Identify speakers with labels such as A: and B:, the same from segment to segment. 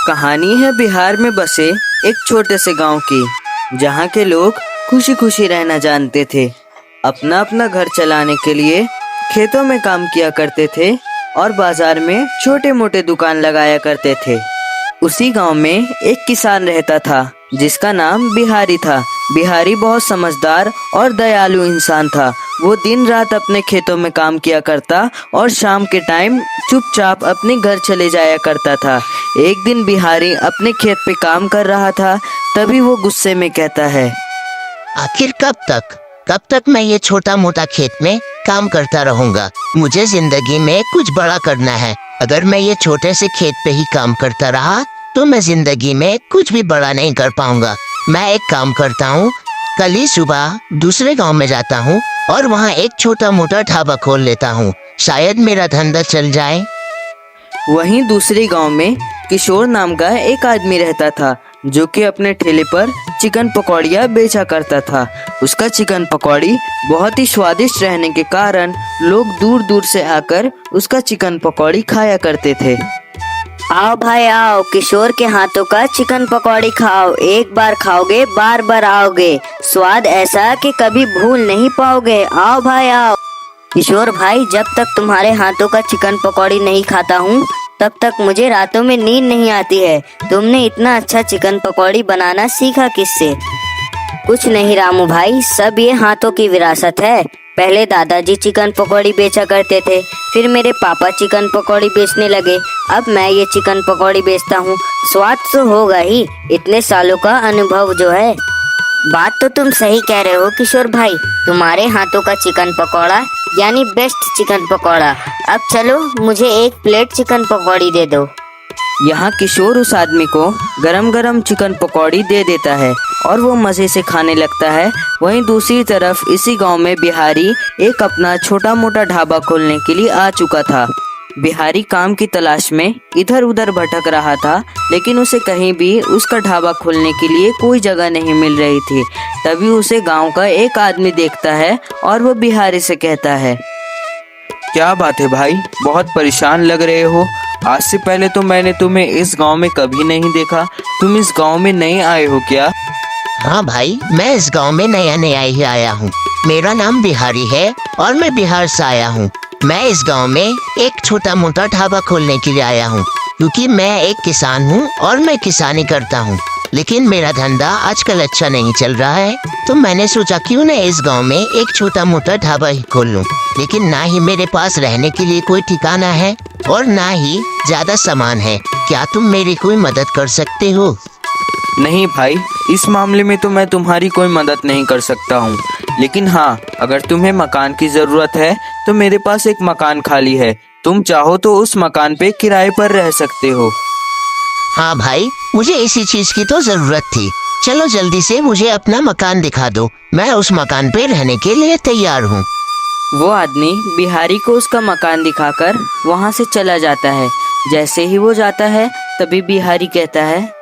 A: कहानी है बिहार में बसे एक छोटे से गांव की, जहां के लोग खुशी खुशी रहना जानते थे। अपना अपना घर चलाने के लिए खेतों में काम किया करते थे और बाजार में छोटे मोटे दुकान लगाया करते थे। उसी गांव में एक किसान रहता था जिसका नाम बिहारी था। बिहारी बहुत समझदार और दयालु इंसान था। वो दिन रात अपने खेतों में काम किया करता और शाम के टाइम चुपचाप अपने घर चले जाया करता था। एक दिन बिहारी अपने खेत पे काम कर रहा था, तभी वो गुस्से में कहता है,
B: आखिर कब तक मैं ये छोटा मोटा खेत में काम करता रहूंगा। मुझे जिंदगी में कुछ बड़ा करना है। अगर मैं ये छोटे से खेत पे ही काम करता रहा तो मैं जिंदगी में कुछ भी बड़ा नहीं कर पाऊंगा। मैं एक काम करता हूँ, कल ही सुबह दूसरे गांव में जाता हूँ और वहाँ एक छोटा मोटा ढाबा खोल लेता हूँ। शायद मेरा धंधा चल जाए।
A: वहीं दूसरे गांव में किशोर नाम का एक आदमी रहता था जो कि अपने ठेले पर चिकन पकौड़ियाँ बेचा करता था। उसका चिकन पकौड़ी बहुत ही स्वादिष्ट रहने के कारण लोग दूर दूर से आकर उसका चिकन पकौड़ी खाया करते थे।
C: आओ भाई आओ, किशोर के हाथों का चिकन पकौड़ी खाओ। एक बार खाओगे बार बार आओगे। स्वाद ऐसा कि कभी भूल नहीं पाओगे। आओ भाई आओ। किशोर भाई, जब तक तुम्हारे हाथों का चिकन पकौड़ी नहीं खाता हूँ तब तक मुझे रातों में नींद नहीं आती है। तुमने इतना अच्छा चिकन पकौड़ी बनाना सीखा किससे? कुछ नहीं रामू भाई, सब ये हाथों की विरासत है। पहले दादाजी चिकन पकौड़ी बेचा करते थे, फिर मेरे पापा चिकन पकौड़ी बेचने लगे, अब मैं ये चिकन पकौड़ी बेचता हूँ। स्वाद तो होगा ही, इतने सालों का अनुभव जो है। बात तो तुम सही कह रहे हो किशोर भाई, तुम्हारे हाथों का चिकन पकौड़ा यानी बेस्ट चिकन पकौड़ा। अब चलो मुझे एक प्लेट चिकन पकौड़ी दे दो।
A: यहाँ किशोर उस आदमी को गरम गरम चिकन पकौड़ी दे देता है और वो मज़े से खाने लगता है। वहीं दूसरी तरफ इसी गांव में बिहारी एक अपना छोटा मोटा ढाबा खोलने के लिए आ चुका था। बिहारी काम की तलाश में इधर उधर भटक रहा था, लेकिन उसे कहीं भी उसका ढाबा खोलने के लिए कोई जगह नहीं मिल रही थी। तभी उसे गांव का एक आदमी देखता है और वो बिहारी से कहता है,
D: क्या बात है भाई, बहुत परेशान लग रहे हो। आज से पहले तो मैंने तुम्हें इस गांव में कभी नहीं देखा। तुम इस गांव में नए आए हो क्या?
B: हाँ भाई, मैं इस गांव में नया ही आया हूँ। मेरा नाम बिहारी है और मैं बिहार से आया हूँ। मैं इस गांव में एक छोटा मोटा ढाबा खोलने के लिए आया हूँ, क्योंकि मैं एक किसान हूँ और मैं किसानी करता हूँ। लेकिन मेरा धंधा आजकल अच्छा नहीं चल रहा है, तो मैंने सोचा क्यों न इस गांव में एक छोटा मोटा ढाबा ही खोल लूं। लेकिन ना ही मेरे पास रहने के लिए कोई ठिकाना है और ना ही ज्यादा सामान है। क्या तुम मेरी कोई मदद कर सकते हो?
D: नहीं भाई, इस मामले में तो मैं तुम्हारी कोई मदद नहीं कर सकता हूँ। लेकिन हाँ, अगर तुम्हें मकान की ज़रूरत है तो मेरे पास एक मकान खाली है। तुम चाहो तो उस मकान पे किराए पर रह सकते हो।
B: हाँ भाई, मुझे इसी चीज की तो जरूरत थी। चलो जल्दी से मुझे अपना मकान दिखा दो, मैं उस मकान पे रहने के लिए तैयार हूँ।
A: वो आदमी बिहारी को उसका मकान दिखाकर वहाँ से चला जाता है। जैसे ही वो जाता है तभी बिहारी कहता है,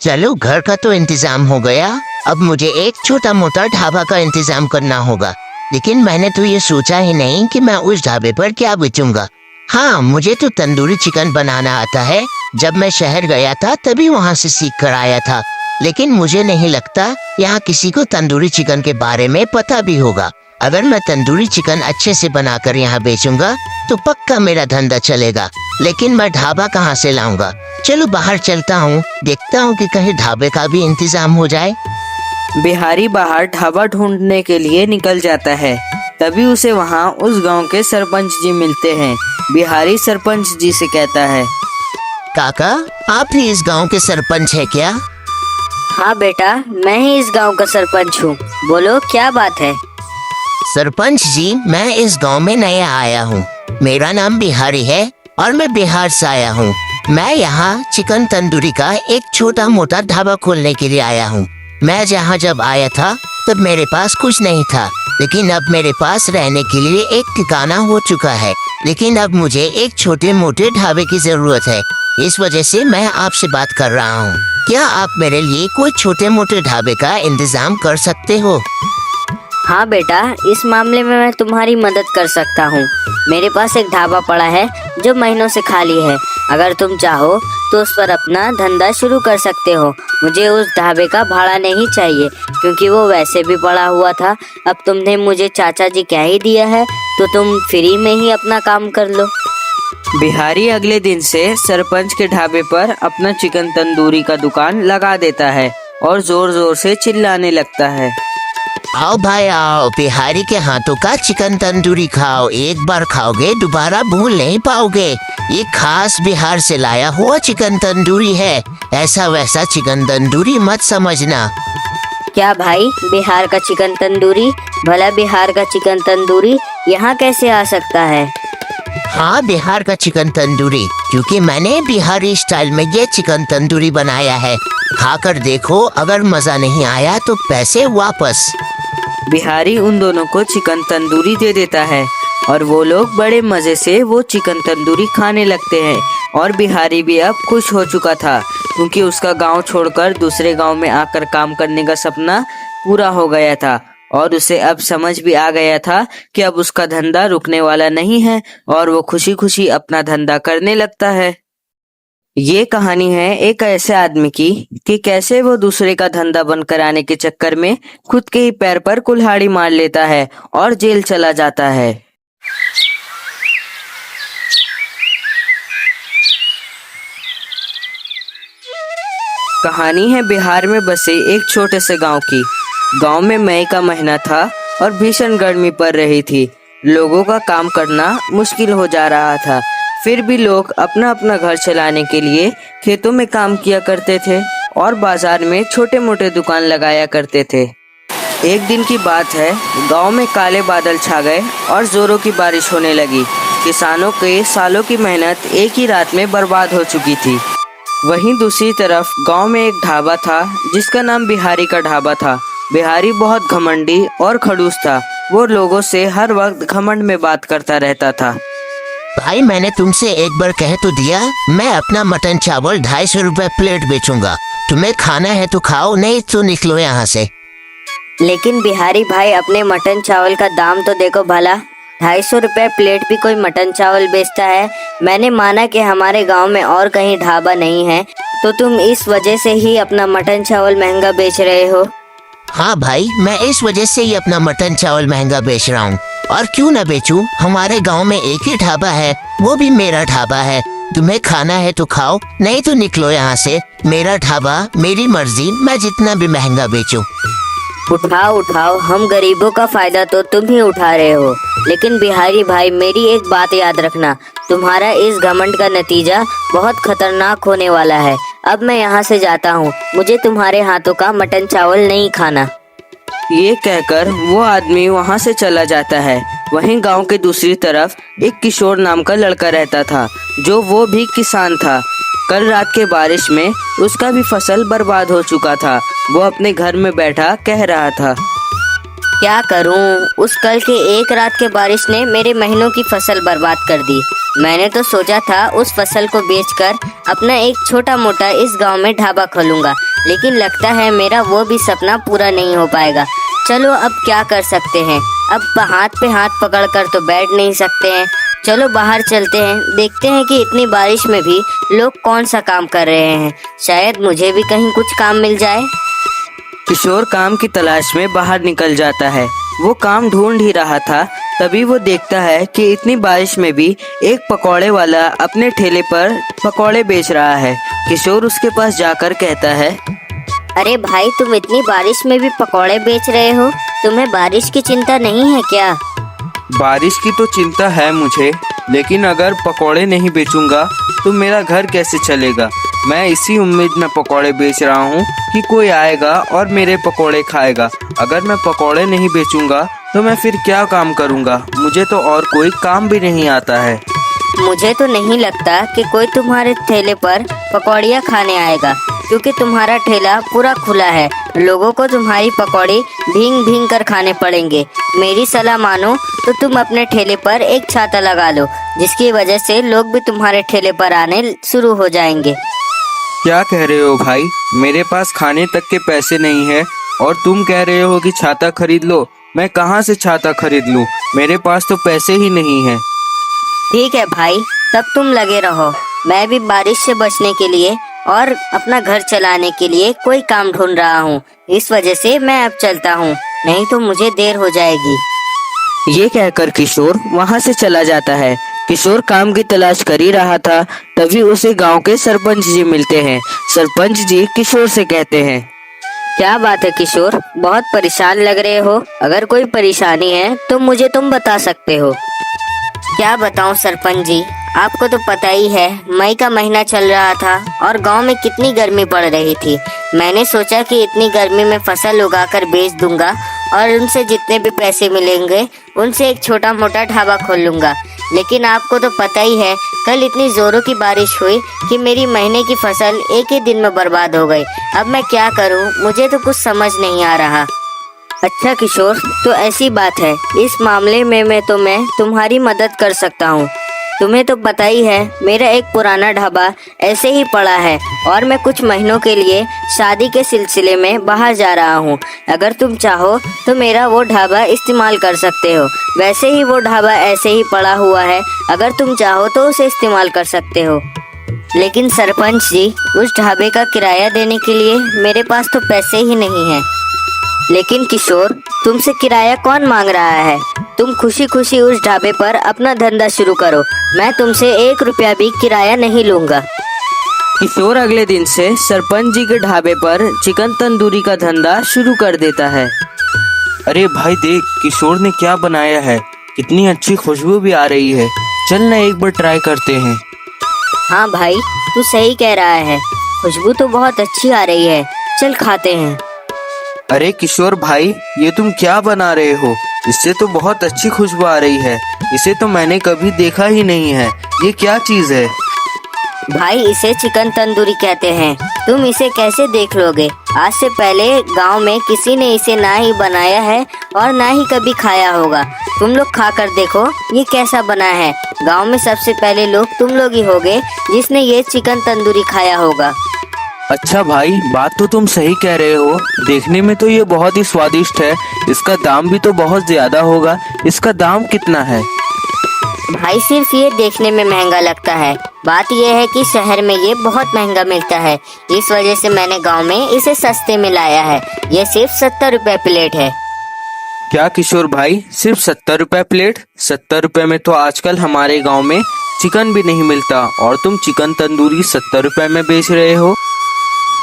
B: चलो घर का तो इंतजाम हो गया, अब मुझे एक छोटा मोटा ढाबा का इंतजाम करना होगा। लेकिन मैंने तो ये सोचा ही नहीं कि मैं उस ढाबे पर क्या बेचूंगा। हाँ, मुझे तो तंदूरी चिकन बनाना आता है। जब मैं शहर गया था तभी वहाँ से सीख कर आया था। लेकिन मुझे नहीं लगता यहाँ किसी को तंदूरी चिकन के बारे में पता भी होगा। अगर मैं तंदूरी चिकन अच्छे से बनाकर यहाँ बेचूंगा तो पक्का मेरा धंधा चलेगा। लेकिन मैं ढाबा कहाँ से लाऊंगा? चलो बाहर चलता हूँ, देखता हूँ कि कहीं ढाबे का भी इंतजाम हो जाए।
A: बिहारी बाहर ढाबा ढूंढने के लिए निकल जाता है। तभी उसे वहाँ उस गांव के सरपंच जी मिलते हैं। बिहारी सरपंच जी से कहता है,
B: काका, आप ही इस गांव के सरपंच है क्या?
C: हाँ बेटा, मैं ही इस गांव का सरपंच हूँ। बोलो क्या बात है?
B: सरपंच जी, मैं इस गांव में नया आया हूँ। मेरा नाम बिहारी है और मैं बिहार से आया हूँ। मैं यहाँ चिकन तंदूरी का एक छोटा मोटा ढाबा खोलने के लिए आया हूँ। मैं जहाँ जब आया था तब मेरे पास कुछ नहीं था, लेकिन अब मेरे पास रहने के लिए एक ठिकाना हो चुका है। लेकिन अब मुझे एक छोटे मोटे ढाबे की जरूरत है। इस वजह से मैं आपसे बात कर रहा हूँ। क्या आप मेरे लिए कोई छोटे मोटे ढाबे का इंतजाम कर सकते हो?
C: हाँ बेटा, इस मामले में मैं तुम्हारी मदद कर सकता हूँ। मेरे पास एक ढाबा पड़ा है जो महीनों से खाली है। अगर तुम चाहो तो उस पर अपना धंधा शुरू कर सकते हो। मुझे उस ढाबे का भाड़ा नहीं चाहिए क्योंकि वो वैसे भी पड़ा हुआ था। अब तुमने मुझे चाचा जी कह ही दिया है तो तुम फ्री में ही अपना काम कर लो।
A: बिहारी अगले दिन से सरपंच के ढाबे पर अपना चिकन तंदूरी का दुकान लगा देता है और जोर जोर से चिल्लाने लगता है।
B: आओ भाई आओ, बिहारी के हाथों का चिकन तंदूरी खाओ। एक बार खाओगे दोबारा भूल नहीं पाओगे। ये खास बिहार से लाया हुआ चिकन तंदूरी है, ऐसा वैसा चिकन तंदूरी मत समझना।
C: क्या भाई, बिहार का चिकन तंदूरी? भला बिहार का चिकन तंदूरी यहाँ कैसे आ सकता है?
B: हाँ, बिहार का चिकन तंदूरी, क्योंकि मैंने बिहारी स्टाइल में ये चिकन तंदूरी बनाया है। खाकर देखो, अगर मजा नहीं आया तो पैसे वापस।
A: बिहारी उन दोनों को चिकन तंदूरी दे देता है और वो लोग बड़े मजे से वो चिकन तंदूरी खाने लगते हैं। और बिहारी भी अब खुश हो चुका था क्योंकि उसका गांव छोड़कर दूसरे गांव में आकर काम करने का सपना पूरा हो गया था और उसे अब समझ भी आ गया था कि अब उसका धंधा रुकने वाला नहीं है और वो खुशी खुशी अपना धंधा करने लगता है। ये कहानी है एक ऐसे आदमी की कि कैसे वो दूसरे का धंधा बंद कराने के चक्कर में खुद के ही पैर पर कुल्हाड़ी मार लेता है और जेल चला जाता है। कहानी है बिहार में बसे एक छोटे से गांव की। गांव में मई का महीना था और भीषण गर्मी पड़ रही थी। लोगों का काम करना मुश्किल हो जा रहा था। फिर भी लोग अपना अपना घर चलाने के लिए खेतों में काम किया करते थे और बाजार में छोटे मोटे दुकान लगाया करते थे। एक दिन की बात है, गांव में काले बादल छा गए और जोरों की बारिश होने लगी। किसानों के सालों की मेहनत एक ही रात में बर्बाद हो चुकी थी। वहीं दूसरी तरफ गांव में एक ढाबा था जिसका नाम बिहारी का ढाबा था। बिहारी बहुत घमंडी और खड़ूस था। वो लोगों से हर वक्त घमंड में बात करता रहता था।
B: भाई, मैंने तुमसे एक बार कह तो दिया, मैं अपना मटन चावल 250 रुपए प्लेट बेचूंगा। तुम्हें खाना है तो खाओ, नहीं तो निकलो यहाँ से।
C: लेकिन बिहारी भाई, अपने मटन चावल का दाम तो देखो भला। 250 रुपए प्लेट भी कोई मटन चावल बेचता है? मैंने माना कि हमारे गांव में और कहीं ढाबा नहीं है, तो तुम इस वजह से ही अपना मटन चावल महंगा बेच रहे हो।
B: हाँ भाई, मैं इस वजह से ही अपना मटन चावल महंगा बेच रहा हूँ। और क्यों न बेचूं, हमारे गांव में एक ही ढाबा है, वो भी मेरा ढाबा है। तुम्हें खाना है तो खाओ, नहीं तो निकलो यहाँ से। मेरा ढाबा, मेरी मर्जी, मैं जितना भी महंगा बेचूं।
C: उठाओ उठाओ, हम गरीबों का फायदा तो तुम ही उठा रहे हो। लेकिन बिहारी भाई, मेरी एक बात याद रखना, तुम्हारा इस घमंड का नतीजा बहुत खतरनाक होने वाला है। अब मैं यहाँ से जाता हूँ, मुझे तुम्हारे हाथों का मटन चावल नहीं खाना।
A: ये कहकर वो आदमी वहाँ से चला जाता है। वहीं गांव के दूसरी तरफ एक किशोर नाम का लड़का रहता था, जो वो भी किसान था। कल रात के बारिश में उसका भी फसल बर्बाद हो चुका था। वो अपने घर में बैठा कह रहा था,
C: क्या करूं, उस कल के एक रात के बारिश ने मेरे महीनों की फसल बर्बाद कर दी। मैंने तो सोचा था उस फसल को बेचकर अपना एक छोटा मोटा इस गांव में ढाबा खोलूंगा, लेकिन लगता है मेरा वो भी सपना पूरा नहीं हो पाएगा। चलो, अब क्या कर सकते हैं, अब हाथ पे हाथ पकड़ कर तो बैठ नहीं सकते हैं। चलो बाहर चलते हैं, देखते हैं कि इतनी बारिश में भी लोग कौन सा काम कर रहे हैं। शायद मुझे भी कहीं कुछ काम मिल जाए।
A: किशोर काम की तलाश में बाहर निकल जाता है। वो काम ढूंढ ही रहा था, तभी वो देखता है कि इतनी बारिश में भी एक पकौड़े वाला अपने ठेले पर पकौड़े बेच रहा है। किशोर उसके पास जाकर कहता है,
C: अरे भाई, तुम इतनी बारिश में भी पकौड़े बेच रहे हो? तुम्हें बारिश की चिंता नहीं है क्या?
D: बारिश की तो चिंता है मुझे, लेकिन अगर पकौड़े नहीं बेचूंगा तो मेरा घर कैसे चलेगा। मैं इसी उम्मीद में पकौड़े बेच रहा हूँ कि कोई आएगा और मेरे पकौड़े खाएगा। अगर मैं पकौड़े नहीं बेचूंगा तो मैं फिर क्या काम करूँगा। मुझे तो और कोई काम भी नहीं आता है।
C: मुझे तो नहीं लगता कि कोई तुम्हारे ठेले पर पकौड़ियाँ खाने आएगा, क्योंकि तुम्हारा ठेला पूरा खुला है। लोगों को तुम्हारी पकौड़ी भींग भींग कर खाने पड़ेंगे। मेरी सलाह मानो तो तुम अपने ठेले पर एक छाता लगा लो, जिसकी वजह से लोग भी तुम्हारे ठेले पर आने शुरू हो जाएंगे।
D: क्या कह रहे हो भाई, मेरे पास खाने तक के पैसे नहीं है और तुम कह रहे हो कि छाता खरीद लो। मैं कहाँ से छाता खरीद लूँ, मेरे पास तो पैसे ही नहीं है।
C: ठीक है भाई, तब तुम लगे रहो। मैं भी बारिश से बचने के लिए और अपना घर चलाने के लिए कोई काम ढूंढ रहा हूँ। इस वजह से मैं अब चलता हूँ, नहीं तो मुझे देर हो जाएगी।
A: ये कहकर किशोर वहाँ से चला जाता है। किशोर काम की तलाश कर ही रहा था, तभी उसे गांव के सरपंच जी मिलते हैं। सरपंच जी किशोर से कहते हैं,
C: क्या बात है किशोर, बहुत परेशान लग रहे हो। अगर कोई परेशानी है तो मुझे तुम बता सकते हो। क्या बताऊं सरपंच जी, आपको तो पता ही है मई का महीना चल रहा था और गांव में कितनी गर्मी पड़ रही थी। मैंने सोचा कि इतनी गर्मी में फसल उगाकर बेच दूंगा और उनसे जितने भी पैसे मिलेंगे उनसे एक छोटा मोटा ढाबा खोल लूंगा। लेकिन आपको तो पता ही है, कल इतनी जोरों की बारिश हुई कि मेरी महीने की फसल एक ही दिन में बर्बाद हो गई। अब मैं क्या करूं, मुझे तो कुछ समझ नहीं आ रहा। अच्छा किशोर, तो ऐसी बात है, इस मामले में मैं तुम्हारी मदद कर सकता हूँ। तुम्हें तो पता ही है मेरा एक पुराना ढाबा ऐसे ही पड़ा है और मैं कुछ महीनों के लिए शादी के सिलसिले में बाहर जा रहा हूँ। अगर तुम चाहो तो मेरा वो ढाबा इस्तेमाल कर सकते हो। वैसे ही वो ढाबा ऐसे ही पड़ा हुआ है, अगर तुम चाहो तो उसे इस्तेमाल कर सकते हो। लेकिन सरपंच जी, उस ढाबे का किराया देने के लिए मेरे पास तो पैसे ही नहीं हैं। लेकिन किशोर, तुमसे किराया कौन मांग रहा है? तुम खुशी खुशी उस ढाबे पर अपना धंधा शुरू करो। मैं तुमसे 1 रुपया भी किराया नहीं लूंगा।
A: किशोर अगले दिन से सरपंच जी के ढाबे पर चिकन तंदूरी का धंधा शुरू कर देता है।
D: अरे भाई देख, किशोर ने क्या बनाया है, कितनी अच्छी खुशबू भी आ रही है। चल ना एक बार ट्राई करते हैं।
C: हाँ भाई, तू सही कह रहा है, खुशबू तो बहुत अच्छी आ रही है। चल खाते हैं।
D: अरे किशोर भाई, ये तुम क्या बना रहे हो? इससे तो बहुत अच्छी खुशबू आ रही है। इसे तो मैंने कभी देखा ही नहीं है। ये क्या चीज है?
C: भाई, इसे चिकन तंदूरी कहते हैं। तुम इसे कैसे देख लोगे? आज से पहले गांव में किसी ने इसे ना ही बनाया है और ना ही कभी खाया होगा। तुम लोग खा कर देखो ये कैसा बना है। गांव में सबसे पहले लोग तुम लोग ही होगे जिसने ये चिकन तंदूरी खाया होगा।
D: अच्छा भाई, बात तो तुम सही कह रहे हो। देखने में तो ये बहुत ही स्वादिष्ट है। इसका दाम भी तो बहुत ज्यादा होगा। इसका दाम कितना है?
C: भाई, सिर्फ ये देखने में महंगा लगता है। बात यह है कि शहर में ये बहुत महंगा मिलता है। इस वजह से मैंने गांव में इसे सस्ते में लाया है। ये सिर्फ 70 रुपए प्लेट है।
D: क्या किशोर भाई, सिर्फ 70 रुपए प्लेट? 70 रुपए में तो आजकल हमारे गांव में चिकन भी नहीं मिलता और तुम चिकन तंदूरी 70 रुपए में बेच रहे हो।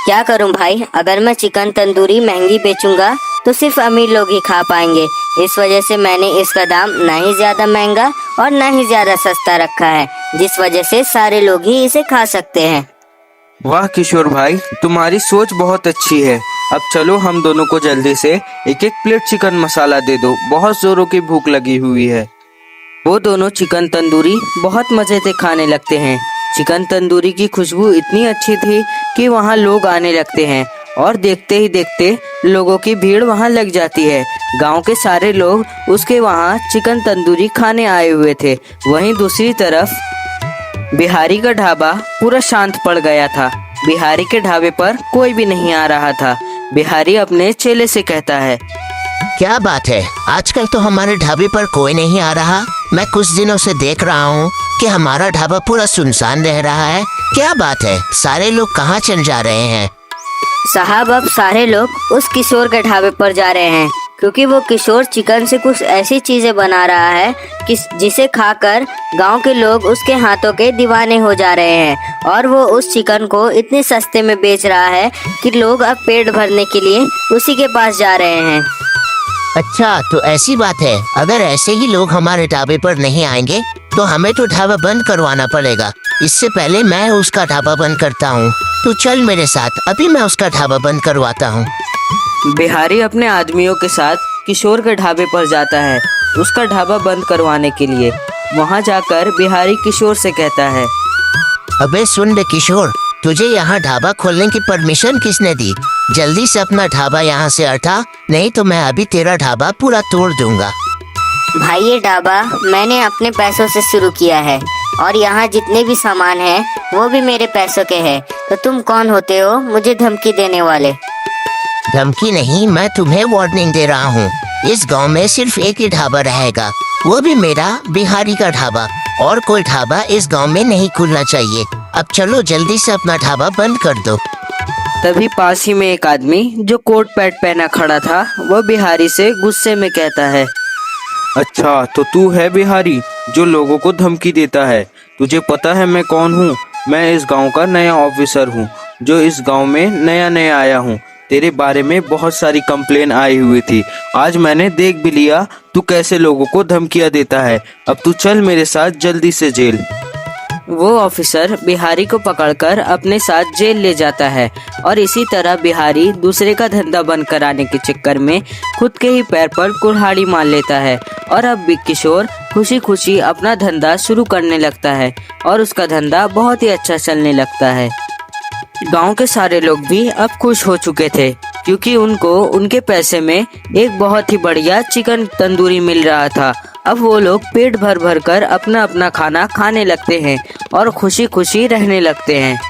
C: क्या करूं भाई, अगर मैं चिकन तंदूरी महंगी बेचूंगा तो सिर्फ अमीर लोग ही खा पाएंगे। इस वजह से मैंने इसका दाम ना ही ज्यादा महंगा और ना ही ज्यादा सस्ता रखा है, जिस वजह से सारे लोग ही इसे खा सकते हैं।
D: वाह किशोर भाई, तुम्हारी सोच बहुत अच्छी है। अब चलो हम दोनों को जल्दी से 1-1 प्लेट चिकन मसाला दे दो। बहुत जोरों की भूख लगी हुई है।
A: वो दोनों चिकन तंदूरी बहुत मजे से खाने लगते हैं। चिकन तंदूरी की खुशबू इतनी अच्छी थी कि वहाँ लोग आने लगते हैं और देखते ही देखते लोगों की भीड़ वहाँ लग जाती है। गांव के सारे लोग उसके वहाँ चिकन तंदूरी खाने आए हुए थे। वहीं दूसरी तरफ बिहारी का ढाबा पूरा शांत पड़ गया था। बिहारी के ढाबे पर कोई भी नहीं आ रहा था। बिहारी अपने चेले से कहता है,
B: क्या बात है, आजकल तो हमारे ढाबे पर कोई नहीं आ रहा। मैं कुछ दिनों से देख रहा हूँ कि हमारा ढाबा पूरा सुनसान रह रहा है। क्या बात है, सारे लोग कहाँ चल जा रहे हैं?
C: साहब, अब सारे लोग उस किशोर के ढाबे पर जा रहे हैं, क्योंकि वो किशोर चिकन से कुछ ऐसी चीजें बना रहा है कि जिसे खाकर गांव के लोग उसके हाथों के दीवाने हो जा रहे हैं। और वो उस चिकन को इतने सस्ते में बेच रहा है कि लोग अब पेट भरने के लिए उसी के पास जा रहे हैं।
B: अच्छा, तो ऐसी बात है। अगर ऐसे ही लोग हमारे ढाबे पर नहीं आएंगे तो हमें तो ढाबा बंद करवाना पड़ेगा। इससे पहले मैं उसका ढाबा बंद करता हूँ। तू चल मेरे साथ, अभी मैं उसका ढाबा बंद करवाता हूँ।
A: बिहारी अपने आदमियों के साथ किशोर के ढाबे पर जाता है उसका ढाबा बंद करवाने के लिए। वहाँ जाकर बिहारी किशोर से कहता है,
B: अबे सुन बे किशोर, तुझे यहाँ ढाबा खोलने की परमिशन किसने दी? जल्दी से अपना ढाबा यहाँ से हटा, नहीं तो मैं अभी तेरा ढाबा पूरा तोड़ दूंगा।
C: भाई, ये ढाबा मैंने अपने पैसों से शुरू किया है और यहाँ जितने भी सामान हैं वो भी मेरे पैसों के हैं। तो तुम कौन होते हो मुझे धमकी देने वाले?
B: धमकी नहीं, मैं तुम्हें वार्निंग दे रहा हूँ। इस गांव में सिर्फ एक ही ढाबा रहेगा, वो भी मेरा बिहारी का ढाबा। और कोई ढाबा इस गांव में नहीं खुलना चाहिए। अब चलो जल्दी से अपना ढाबा बंद कर दो।
A: तभी पास ही में एक आदमी जो कोट पैंट पहना खड़ा था, वो बिहारी से गुस्से में कहता है,
D: अच्छा तो तू है बिहारी जो लोगों को धमकी देता है। तुझे पता है मैं कौन हूँ? मैं इस गांव का नया ऑफिसर हूँ जो इस गांव में नया नया आया हूँ। तेरे बारे में बहुत सारी कंप्लेन आई हुई थी। आज मैंने देख भी लिया तू कैसे लोगों को धमकियाँ देता है। अब तू चल मेरे साथ जल्दी से जेल।
A: वो ऑफिसर बिहारी को पकड़कर अपने साथ जेल ले जाता है और इसी तरह बिहारी दूसरे का धंधा बंद कराने के चक्कर में खुद के ही पैर पर कुल्हाड़ी मार लेता है और अब बिग किशोर खुशी खुशी अपना धंधा शुरू करने लगता है और उसका धंधा बहुत ही अच्छा चलने लगता है। गांव के सारे लोग भी अब खुश हो चुके थे क्योंकि उनको उनके पैसे में एक बहुत ही बढ़िया चिकन तंदूरी मिल रहा था। अब वो लोग पेट भर भर कर अपना अपना खाना खाने लगते हैं और खुशी खुशी रहने लगते हैं।